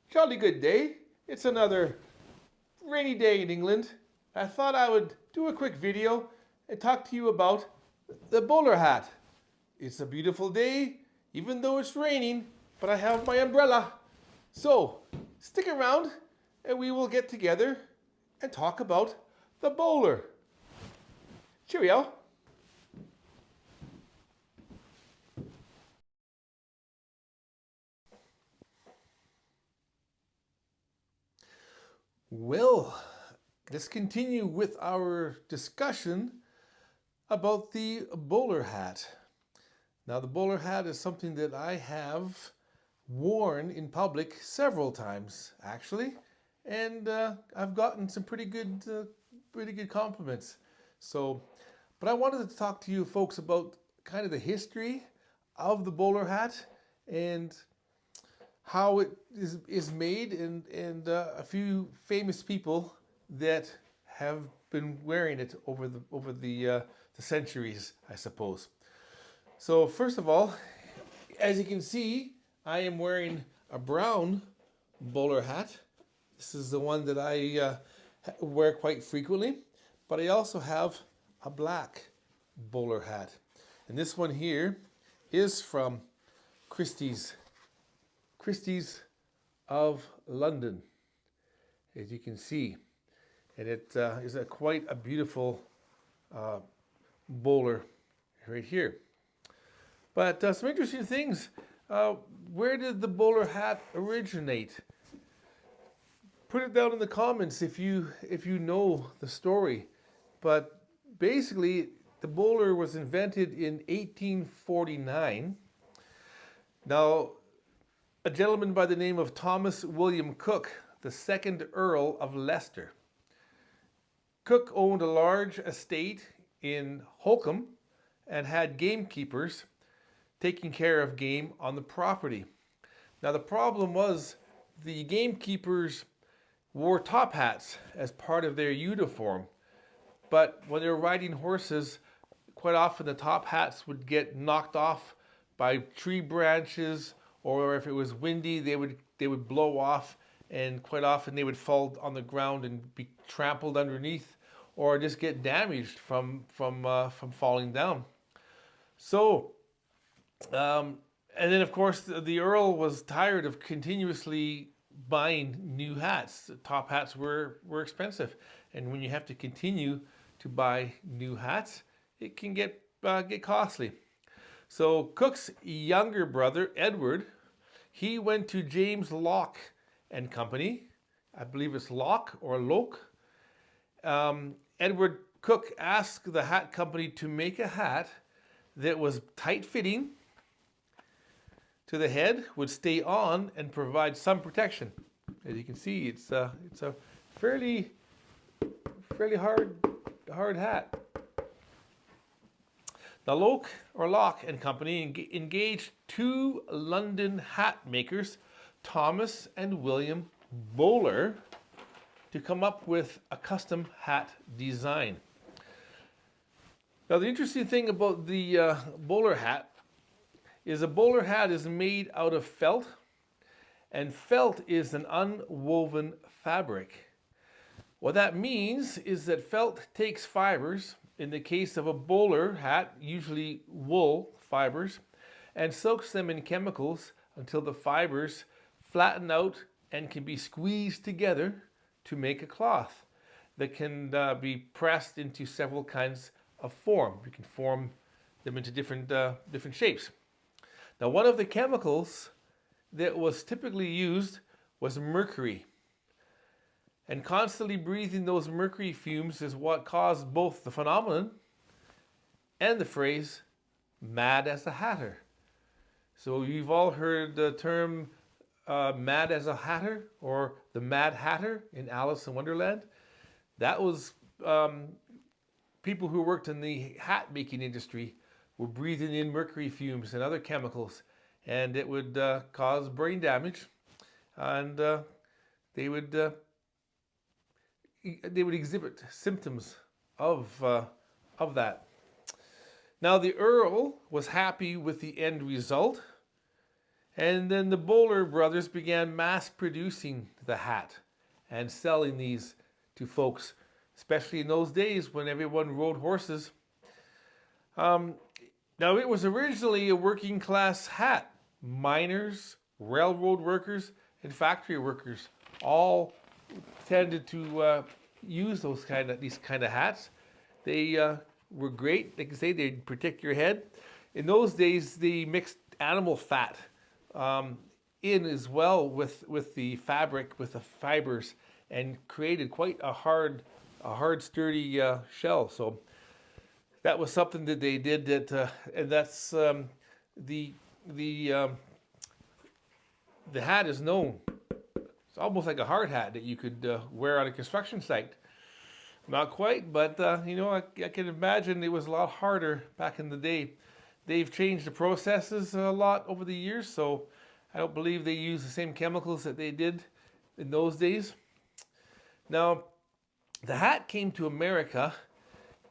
Jolly good day. It's another rainy day in England. I thought I would do a quick video and talk to you about the bowler hat. It's a beautiful day, even though it's raining, but I have my umbrella. So, stick around and we will get together and talk about the bowler. Cheerio. Well, let's continue with our discussion about the bowler hat. Now, the bowler hat is something that I have worn in public several times, actually, and I've gotten some pretty good compliments. So, but I wanted to talk to you folks about kind of the history of the bowler hat and how it is made, and a few famous people that have been wearing it over the centuries, I suppose. So first of all, as you can see, I am wearing a brown bowler hat. This is the one that I wear quite frequently, but I also have a black bowler hat. And this one here is from Christie's of London, as you can see. And it is quite a beautiful bowler right here. But some interesting things. Where did the bowler hat originate? Put it down in the comments if you know the story. But basically, the bowler was invented in 1849. Now, a gentleman by the name of Thomas William Cook, the second Earl of Leicester. Cook owned a large estate in Holkham and had gamekeepers taking care of game on the property. Now the problem was the gamekeepers wore top hats as part of their uniform, but when they were riding horses, quite often the top hats would get knocked off by tree branches, or if it was windy, they would blow off, and quite often they would fall on the ground and be trampled underneath, or just get damaged from falling down. So, and then of course the Earl was tired of continuously buying new hats. Top hats were expensive, and when you have to continue to buy new hats, it can get costly. So Cook's younger brother, Edward, he went to James Locke and Company. I believe it's Locke or Loke. Edward Cook asked the hat company to make a hat that was tight-fitting to the head, would stay on, and provide some protection. As you can see, it's a fairly hard hat. The Locke and Company engaged two London hat makers, Thomas and William Bowler, to come up with a custom hat design. Now the interesting thing about the bowler hat is a bowler hat is made out of felt, and felt is an unwoven fabric. What that means is that felt takes fibers, in the case of a bowler hat, usually wool fibers, and soaks them in chemicals until the fibers flatten out and can be squeezed together to make a cloth that can be pressed into several kinds of form. You can form them into different shapes. Now, one of the chemicals that was typically used was mercury. And constantly breathing those mercury fumes is what caused both the phenomenon and the phrase mad as a hatter. So you've all heard the term mad as a hatter, or the Mad Hatter in Alice in Wonderland. That was people who worked in the hat making industry were breathing in mercury fumes and other chemicals, and it would cause brain damage, and they would exhibit symptoms of that. Now the Earl was happy with the end result, And then the Bowler brothers began mass producing the hat and selling these to folks, especially in those days when everyone rode horses. Now, it was originally a working class hat. Miners, railroad workers, and factory workers all tended to use these kind of hats. They were great. Like I say, they'd protect your head. In those days, they mixed animal fat in as well with the fabric, with the fibers, and created quite a hard, sturdy shell. So that was something that they did. And that's the the hat is known. It's almost like a hard hat that you could wear on a construction site. Not quite, but I can imagine it was a lot harder back in the day. They've changed the processes a lot over the years, so I don't believe they use the same chemicals that they did in those days. Now, the hat came to America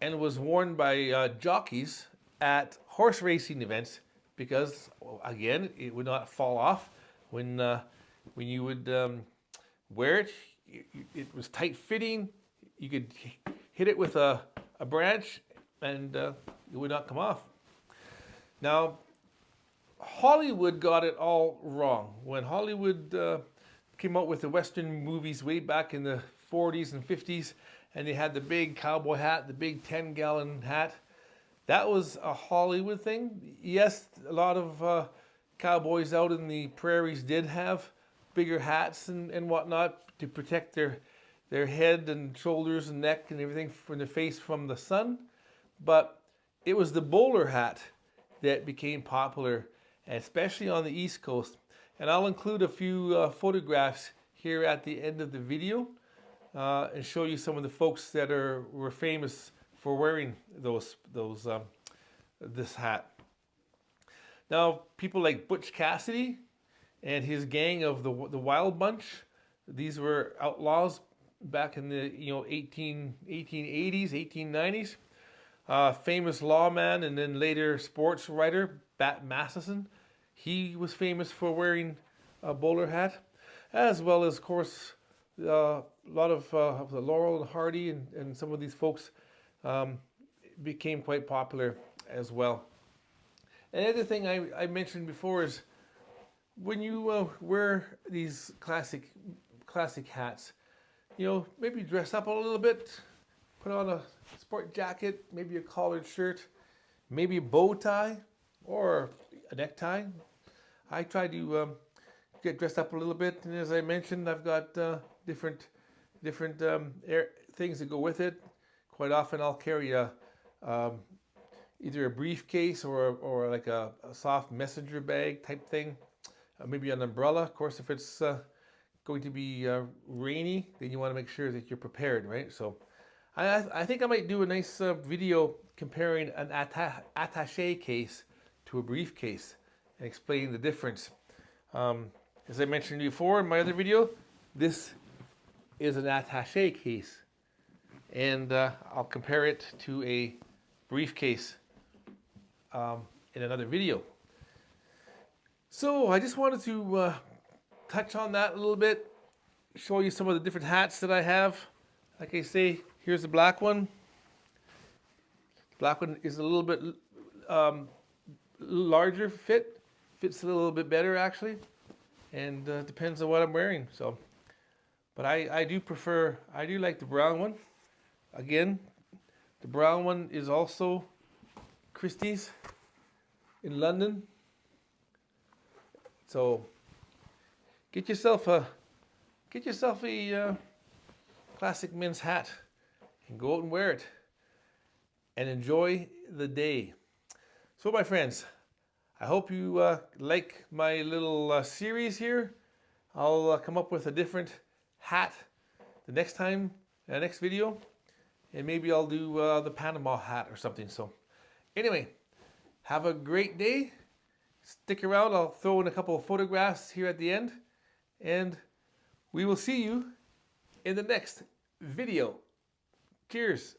and was worn by jockeys at horse racing events because, well, again, it would not fall off when you would wear it. It was tight fitting. You could hit it with a branch and it would not come off. Now, Hollywood got it all wrong. When Hollywood came out with the Western movies way back in the 40s and 50s, and they had the big cowboy hat, the big 10-gallon hat, that was a Hollywood thing. Yes, a lot of cowboys out in the prairies did have bigger hats and whatnot to protect their head and shoulders and neck and everything from the face from the sun. But it was the bowler hat that became popular, especially on the East Coast. And I'll include a few photographs here at the end of the video and show you some of the folks that were famous for wearing this hat. Now, people like Butch Cassidy and his gang of the Wild Bunch, these were outlaws back in the 1880s, 1890s. Famous lawman and then later sports writer Bat Masterson. He was famous for wearing a bowler hat, as well as, of course, a lot of the Laurel and Hardy and some of these folks became quite popular as well. Another thing I mentioned before is when you wear these classic hats, maybe dress up a little bit, put on a sport jacket, maybe a collared shirt, maybe a bow tie or a necktie. I try to get dressed up a little bit, and as I mentioned, I've got different things that go with it. Quite often I'll carry either a briefcase or like a soft messenger bag type thing, maybe an umbrella. Of course, if it's going to be rainy, then you want to make sure that you're prepared, right? So I think I might do a nice video comparing an attaché case to a briefcase and explaining the difference. As I mentioned before in my other video, this is an attaché case, and I'll compare it to a briefcase in another video. So I just wanted to touch on that a little bit, show you some of the different hats that I have. Like I say, here's the black one. The black one is a little bit larger fits a little bit better actually, and depends on what I'm wearing. So, but I do like the brown one. Again, the brown one is also Christie's in London. So get yourself a classic men's hat and go out and wear it and enjoy the day. So my friends, I hope you like my little series here. I'll come up with a different hat the next video, and maybe I'll do the Panama hat or something. So anyway, have a great day. Stick around. I'll throw in a couple of photographs here at the end, and we will see you in the next video. Cheers.